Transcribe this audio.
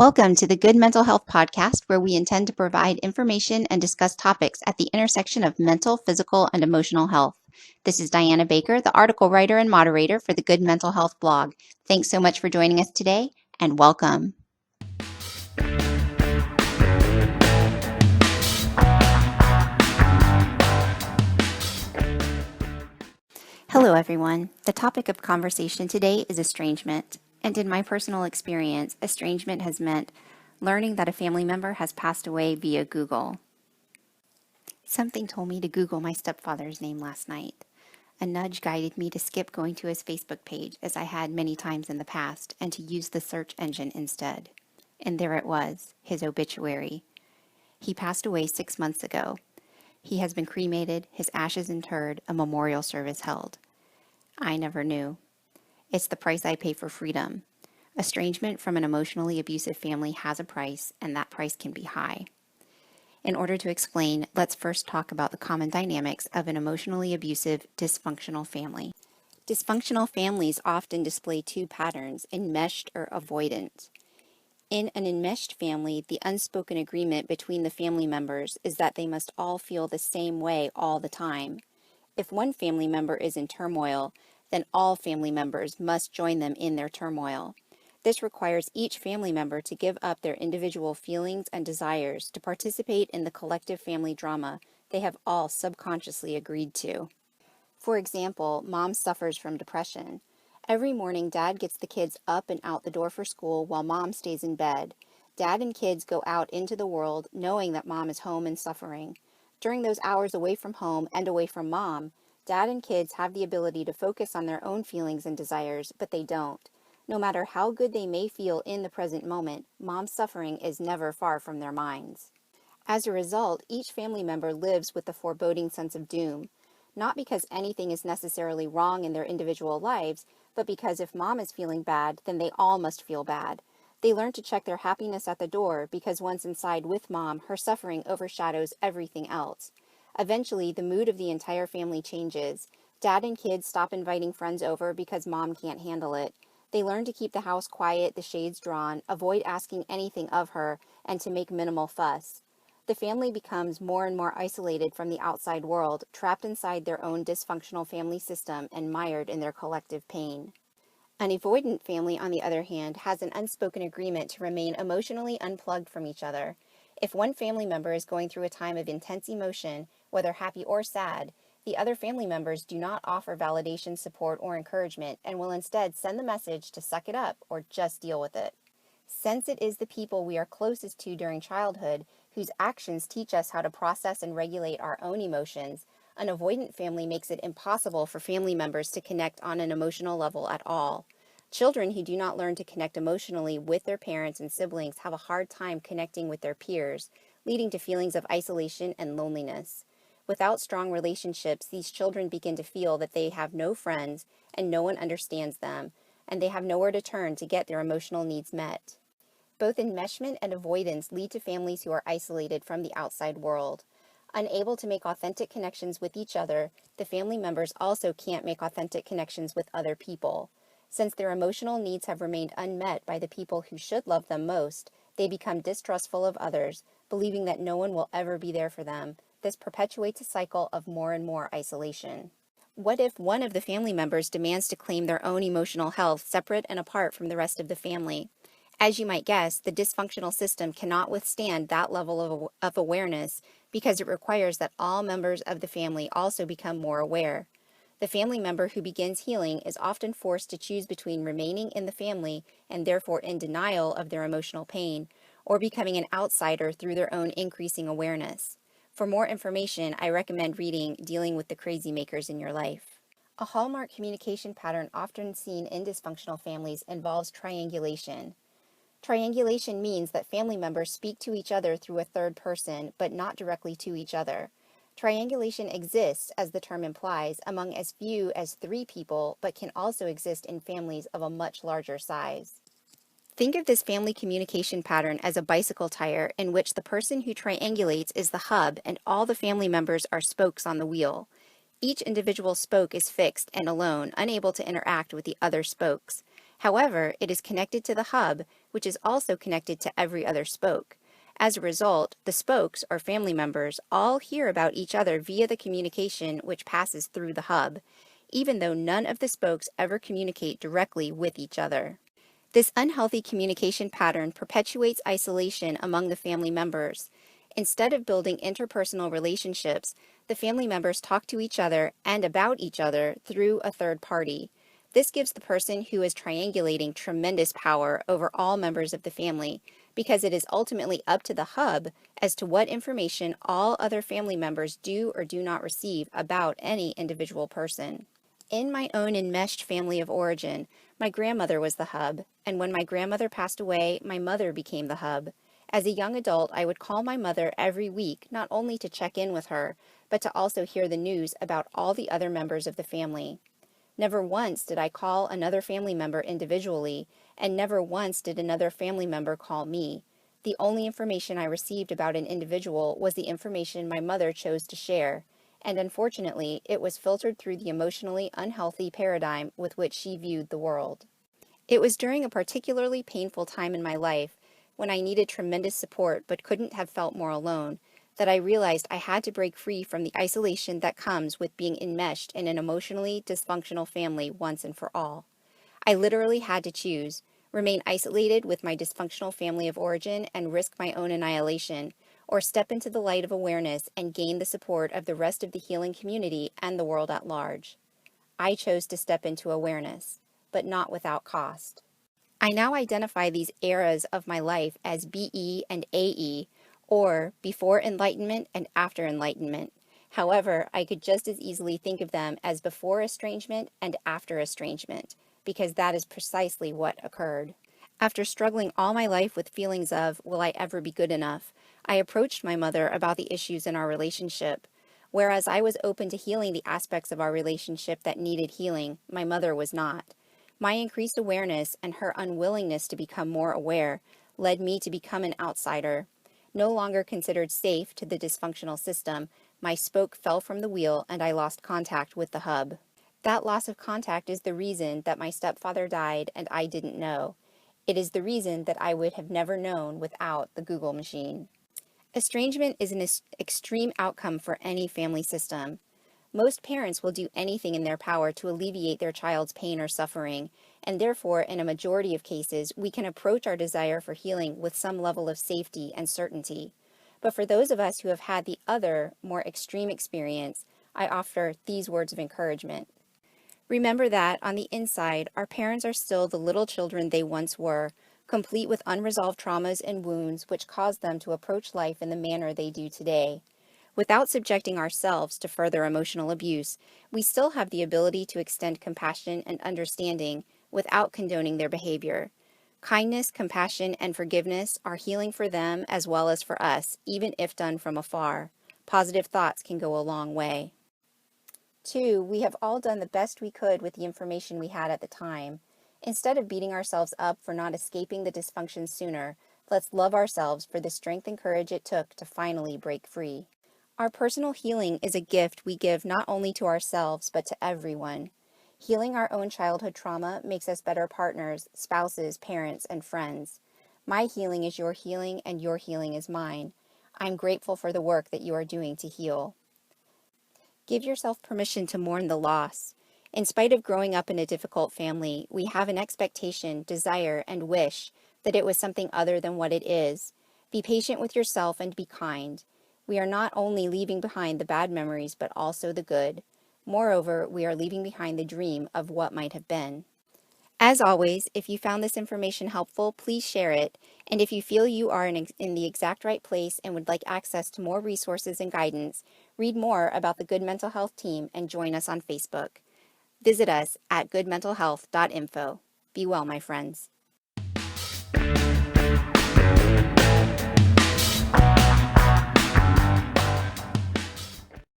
Welcome to the Good Mental Health Podcast, where we intend to provide information and discuss topics at the intersection of mental, physical, and emotional health. This is Diana Baker, the article writer and moderator for the Good Mental Health blog. Thanks so much for joining us today, and welcome. Hello, everyone. The topic of conversation today is estrangement. And in my personal experience, estrangement has meant learning that a family member has passed away via Google. Something told me to Google my stepfather's name last night. A nudge guided me to skip going to his Facebook page, as I had many times in the past, and to use the search engine instead. And there it was, his obituary. He passed away 6 months ago. He has been cremated, his ashes interred, a memorial service held. I never knew. It's the price I pay for freedom. Estrangement from an emotionally abusive family has a price, and that price can be high. In order to explain, let's first talk about the common dynamics of an emotionally abusive, dysfunctional family. Dysfunctional families often display two patterns, enmeshed or avoidant. In an enmeshed family, the unspoken agreement between the family members is that they must all feel the same way all the time. If one family member is in turmoil, then all family members must join them in their turmoil. This requires each family member to give up their individual feelings and desires to participate in the collective family drama they have all subconsciously agreed to. For example, mom suffers from depression. Every morning, dad gets the kids up and out the door for school while mom stays in bed. Dad and kids go out into the world knowing that mom is home and suffering. During those hours away from home and away from mom, dad and kids have the ability to focus on their own feelings and desires, but they don't. No matter how good they may feel in the present moment, mom's suffering is never far from their minds. As a result, each family member lives with the foreboding sense of doom, not because anything is necessarily wrong in their individual lives, but because if mom is feeling bad, then they all must feel bad. They learn to check their happiness at the door because once inside with mom, her suffering overshadows everything else. Eventually, the mood of the entire family changes. Dad and kids stop inviting friends over because mom can't handle it. They learn to keep the house quiet, the shades drawn, avoid asking anything of her, and to make minimal fuss. The family becomes more and more isolated from the outside world, trapped inside their own dysfunctional family system and mired in their collective pain. An avoidant family, on the other hand, has an unspoken agreement to remain emotionally unplugged from each other. If one family member is going through a time of intense emotion, whether happy or sad, the other family members do not offer validation, support, or encouragement and will instead send the message to suck it up or just deal with it. Since it is the people we are closest to during childhood whose actions teach us how to process and regulate our own emotions, an avoidant family makes it impossible for family members to connect on an emotional level at all. Children who do not learn to connect emotionally with their parents and siblings have a hard time connecting with their peers, leading to feelings of isolation and loneliness. Without strong relationships, these children begin to feel that they have no friends and no one understands them, and they have nowhere to turn to get their emotional needs met. Both enmeshment and avoidance lead to families who are isolated from the outside world. Unable to make authentic connections with each other, the family members also can't make authentic connections with other people. Since their emotional needs have remained unmet by the people who should love them most, they become distrustful of others, believing that no one will ever be there for them. This perpetuates a cycle of more and more isolation. What if one of the family members demands to claim their own emotional health separate and apart from the rest of the family? As you might guess, the dysfunctional system cannot withstand that level of awareness because it requires that all members of the family also become more aware. The family member who begins healing is often forced to choose between remaining in the family and therefore in denial of their emotional pain, or becoming an outsider through their own increasing awareness. For more information, I recommend reading Dealing with the Crazy Makers in Your Life. A hallmark communication pattern often seen in dysfunctional families involves triangulation. Triangulation means that family members speak to each other through a third person, but not directly to each other. Triangulation exists, as the term implies, among as few as 3 people, but can also exist in families of a much larger size. Think of this family communication pattern as a bicycle tire in which the person who triangulates is the hub and all the family members are spokes on the wheel. Each individual spoke is fixed and alone, unable to interact with the other spokes. However, it is connected to the hub, which is also connected to every other spoke. As a result, the spokes, or family members, all hear about each other via the communication which passes through the hub, even though none of the spokes ever communicate directly with each other. This unhealthy communication pattern perpetuates isolation among the family members. Instead of building interpersonal relationships, the family members talk to each other and about each other through a third party. This gives the person who is triangulating tremendous power over all members of the family, because it is ultimately up to the hub as to what information all other family members do or do not receive about any individual person. In my own enmeshed family of origin, my grandmother was the hub, and when my grandmother passed away, my mother became the hub. As a young adult, I would call my mother every week, not only to check in with her, but to also hear the news about all the other members of the family. Never once did I call another family member individually, and never once did another family member call me. The only information I received about an individual was the information my mother chose to share, and unfortunately, it was filtered through the emotionally unhealthy paradigm with which she viewed the world. It was during a particularly painful time in my life, when I needed tremendous support but couldn't have felt more alone, that I realized I had to break free from the isolation that comes with being enmeshed in an emotionally dysfunctional family once and for all. I literally had to choose: remain isolated with my dysfunctional family of origin and risk my own annihilation, or step into the light of awareness and gain the support of the rest of the healing community and the world at large. I chose to step into awareness, but not without cost. I now identify these eras of my life as BE and AE, or before enlightenment and after enlightenment. However, I could just as easily think of them as before estrangement and after estrangement, because that is precisely what occurred. After struggling all my life with feelings of, will I ever be good enough, I approached my mother about the issues in our relationship. Whereas I was open to healing the aspects of our relationship that needed healing, my mother was not. My increased awareness and her unwillingness to become more aware led me to become an outsider. No longer considered safe to the dysfunctional system, my spoke fell from the wheel and I lost contact with the hub. That loss of contact is the reason that my stepfather died and I didn't know. It is the reason that I would have never known without the Google machine. Estrangement is an extreme outcome for any family system. Most parents will do anything in their power to alleviate their child's pain or suffering, and therefore, in a majority of cases, we can approach our desire for healing with some level of safety and certainty. But for those of us who have had the other, more extreme experience, I offer these words of encouragement. Remember that, on the inside, our parents are still the little children they once were, complete with unresolved traumas and wounds which caused them to approach life in the manner they do today. Without subjecting ourselves to further emotional abuse, we still have the ability to extend compassion and understanding without condoning their behavior. Kindness, compassion, and forgiveness are healing for them as well as for us, even if done from afar. Positive thoughts can go a long way. 2, we have all done the best we could with the information we had at the time. Instead of beating ourselves up for not escaping the dysfunction sooner, let's love ourselves for the strength and courage it took to finally break free. Our personal healing is a gift we give not only to ourselves, but to everyone. Healing our own childhood trauma makes us better partners, spouses, parents, and friends. My healing is your healing, and your healing is mine. I'm grateful for the work that you are doing to heal. Give yourself permission to mourn the loss. In spite of growing up in a difficult family, we have an expectation, desire, and wish that it was something other than what it is. Be patient with yourself and be kind. We are not only leaving behind the bad memories, but also the good. Moreover, we are leaving behind the dream of what might have been. As always, if you found this information helpful, please share it. And if you feel you are in the exact right place and would like access to more resources and guidance, read more about the Good Mental Health team and join us on Facebook. Visit us at goodmentalhealth.info. Be well, my friends.